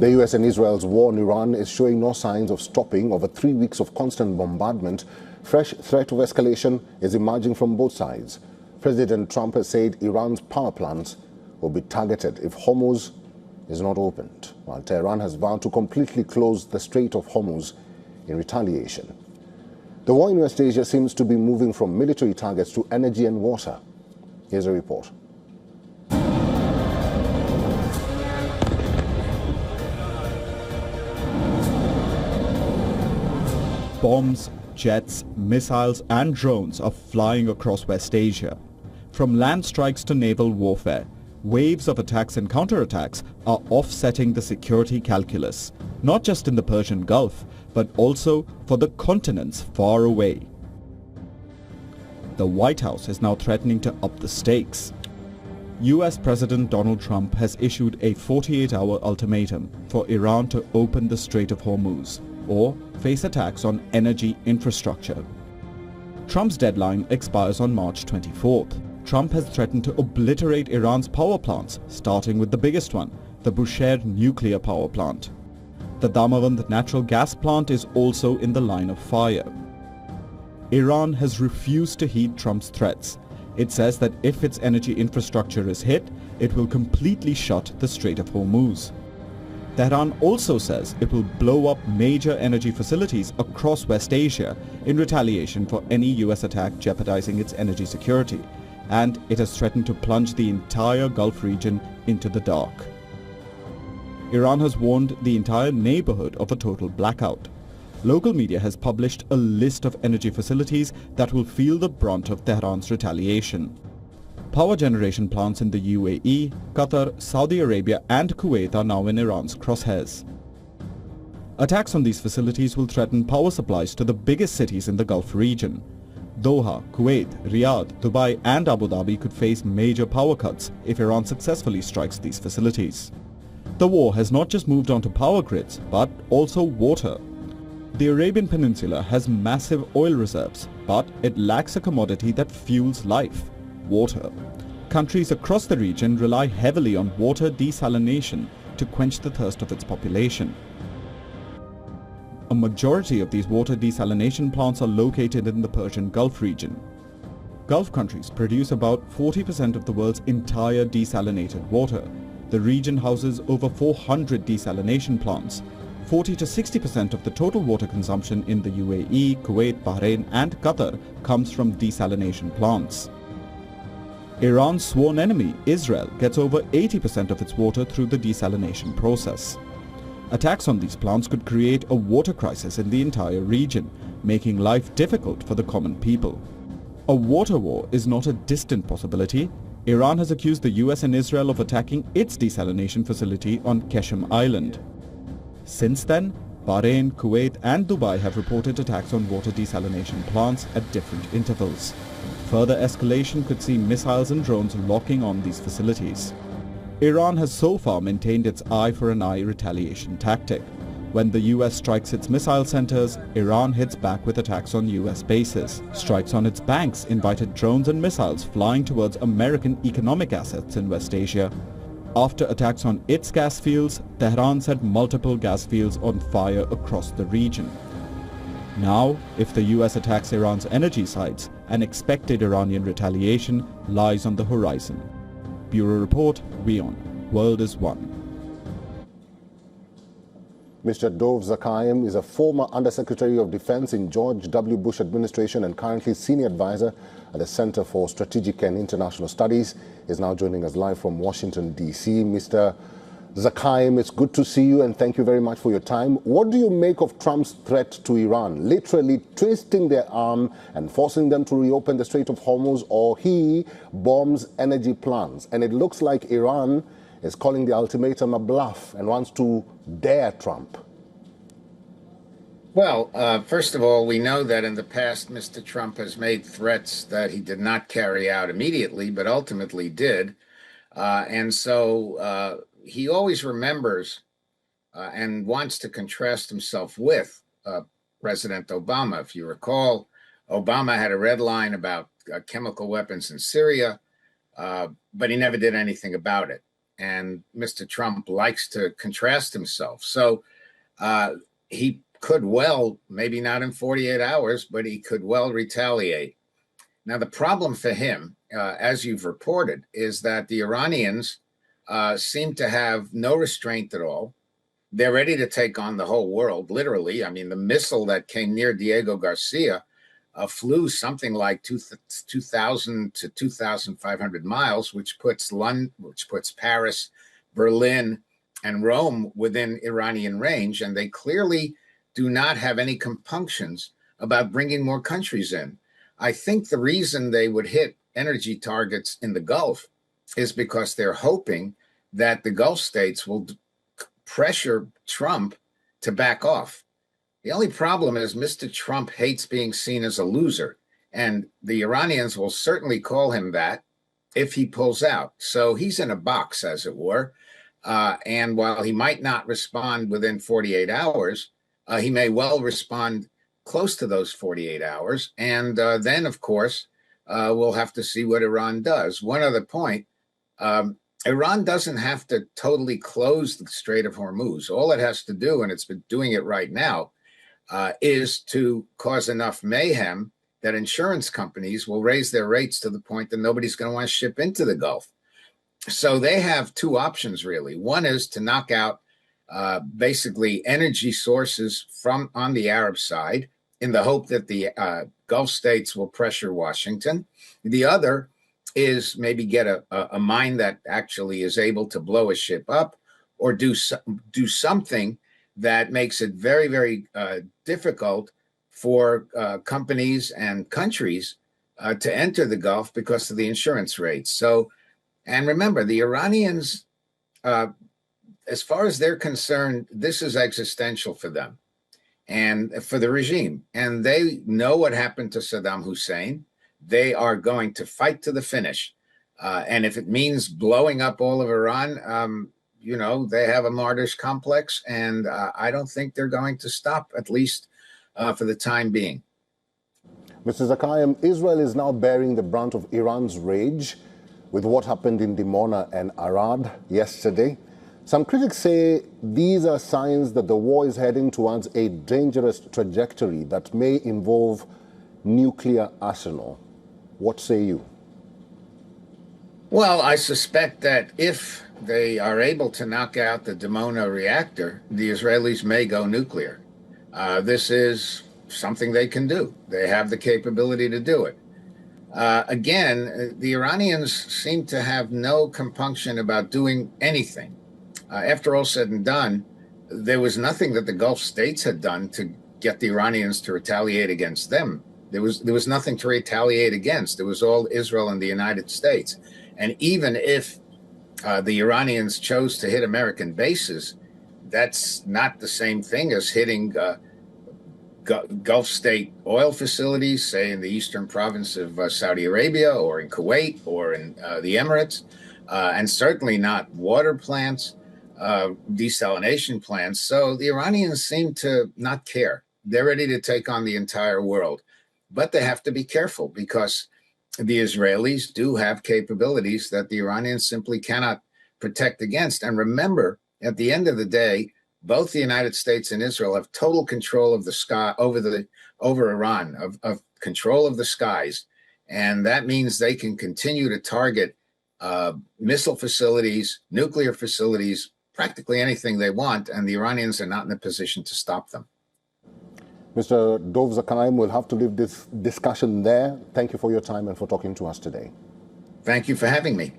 The US and Israel's war in Iran is showing no signs of stopping. Over 3 weeks of constant bombardment, fresh threat of escalation is emerging from both sides. President Trump has said Iran's power plants will be targeted if Hormuz is not opened, while Tehran has vowed to completely close the Strait of Hormuz in retaliation. The war in West Asia seems to be moving from military targets to energy and water. Here's a report. Bombs, jets, missiles and drones are flying across West Asia. From land strikes to naval warfare, waves of attacks and counterattacks are offsetting the security calculus, not just in the Persian Gulf, but also for the continents far away. The White House is now threatening to up the stakes. US President Donald Trump has issued a 48-hour ultimatum for Iran to open the Strait of Hormuz or face attacks on energy infrastructure. Trump's deadline expires on March 24th. Trump has threatened to obliterate Iran's power plants, starting with the biggest one, the Bushehr nuclear power plant. The Damavand natural gas plant is also in the line of fire. Iran has refused to heed Trump's threats. It says that if its energy infrastructure is hit, it will completely shut the Strait of Hormuz. Tehran also says it will blow up major energy facilities across West Asia in retaliation for any US attack jeopardizing its energy security, and it has threatened to plunge the entire Gulf region into the dark. Iran has warned the entire neighborhood of a total blackout. Local media has published a list of energy facilities that will feel the brunt of Tehran's retaliation. Power generation plants in the UAE, Qatar, Saudi Arabia and Kuwait are now in Iran's crosshairs. Attacks on these facilities will threaten power supplies to the biggest cities in the Gulf region. Doha, Kuwait, Riyadh, Dubai and Abu Dhabi could face major power cuts if Iran successfully strikes these facilities. The war has not just moved onto power grids, but also water. The Arabian Peninsula has massive oil reserves, but it lacks a commodity that fuels life: water. Countries across the region rely heavily on water desalination to quench the thirst of its population. A majority of these water desalination plants are located in the Persian Gulf region. Gulf countries produce about 40% of the world's entire desalinated water. The region houses over 400 desalination plants. 40 to 60% of the total water consumption in the UAE, Kuwait, Bahrain and Qatar comes from desalination plants. Iran's sworn enemy, Israel, gets over 80% of its water through the desalination process. Attacks on these plants could create a water crisis in the entire region, making life difficult for the common people. A water war is not a distant possibility. Iran has accused the US and Israel of attacking its desalination facility on Qeshm Island. Since then, Bahrain, Kuwait and Dubai have reported attacks on water desalination plants at different intervals. Further escalation could see missiles and drones locking on these facilities. Iran has so far maintained its eye for an eye retaliation tactic. When the US strikes its missile centers, Iran hits back with attacks on US bases. Strikes on its banks invited drones and missiles flying towards American economic assets in West Asia. After attacks on its gas fields, Tehran set multiple gas fields on fire across the region. Now, if the US attacks Iran's energy sites, an expected Iranian retaliation lies on the horizon. Bureau Report, WION. World is One. Mr. Dov Zakhaim is a former Undersecretary of Defense in George W. Bush administration and currently Senior Advisor at the Center for Strategic and International Studies. He is now joining us live from Washington, D.C. Mr. Zakhaim, it's good to see you and thank you very much for your time. What do you make of Trump's threat to Iran, literally twisting their arm and forcing them to reopen the Strait of Hormuz, or he bombs energy plants? And it looks like Iran is calling the ultimatum a bluff and wants to dare Trump. Well, first of all, we know that in the past, Mr. Trump has made threats that he did not carry out immediately, but ultimately did. And so he always remembers and wants to contrast himself with President Obama. If you recall, Obama had a red line about chemical weapons in Syria, but he never did anything about it. and Mr. Trump likes to contrast himself. So he could well, maybe not in 48 hours, but he could well retaliate. Now, the problem for him, as you've reported, is that the Iranians seem to have no restraint at all. They're ready to take on the whole world, literally. I mean, the missile that came near Diego Garcia flew something like 2,000 to 2,500 miles, which puts Paris, Berlin, and Rome within Iranian range. And they clearly do not have any compunctions about bringing more countries in. I think the reason they would hit energy targets in the Gulf is because they're hoping that the Gulf states will pressure Trump to back off. The only problem is Mr. Trump hates being seen as a loser, and the Iranians will certainly call him that if he pulls out. So he's in a box, as it were. And while he might not respond within 48 hours, he may well respond close to those 48 hours. And then, of course, we'll have to see what Iran does. One other point, Iran doesn't have to totally close the Strait of Hormuz. All it has to do, and it's been doing it right now, is to cause enough mayhem that insurance companies will raise their rates to the point that nobody's going to want to ship into the Gulf. So they have two options, really. One is to knock out basically energy sources from on the Arab side in the hope that the Gulf states will pressure Washington. The other is maybe get a mine that actually is able to blow a ship up, or do something that makes it very, very difficult for companies and countries to enter the Gulf because of the insurance rates. So, and remember, the Iranians, as far as they're concerned, this is existential for them and for the regime. And they know what happened to Saddam Hussein. They are going to fight to the finish. And if it means blowing up all of Iran, you know, they have a martyrs complex, and I don't think they're going to stop, at least for the time being. Mr. Zakayem, Israel is now bearing the brunt of Iran's rage with what happened in Dimona and Arad yesterday. Some critics say these are signs that the war is heading towards a dangerous trajectory that may involve nuclear arsenal. What say you? Well, I suspect that if they are able to knock out the Dimona reactor, the Israelis may go nuclear. This is something they can do. They have the capability to do it. Again, the Iranians seem to have no compunction about doing anything. After all said and done, there was nothing that the Gulf states had done to get the Iranians to retaliate against them. There was nothing to retaliate against. It was all Israel and the United States. And even if the Iranians chose to hit American bases, that's not the same thing as hitting Gulf state oil facilities, say in the eastern province of Saudi Arabia or in Kuwait or in the Emirates, and certainly not water plants, desalination plants. So the Iranians seem to not care. They're ready to take on the entire world. But they have to be careful because the Israelis do have capabilities that the Iranians simply cannot protect against. And remember, at the end of the day, both the United States and Israel have total control of the sky over Iran, of control of the skies. And that means they can continue to target missile facilities, nuclear facilities, practically anything they want. And the Iranians are not in a position to stop them. Mr. Dov Zakayem, we'll have to leave this discussion there. Thank you for your time and for talking to us today. Thank you for having me.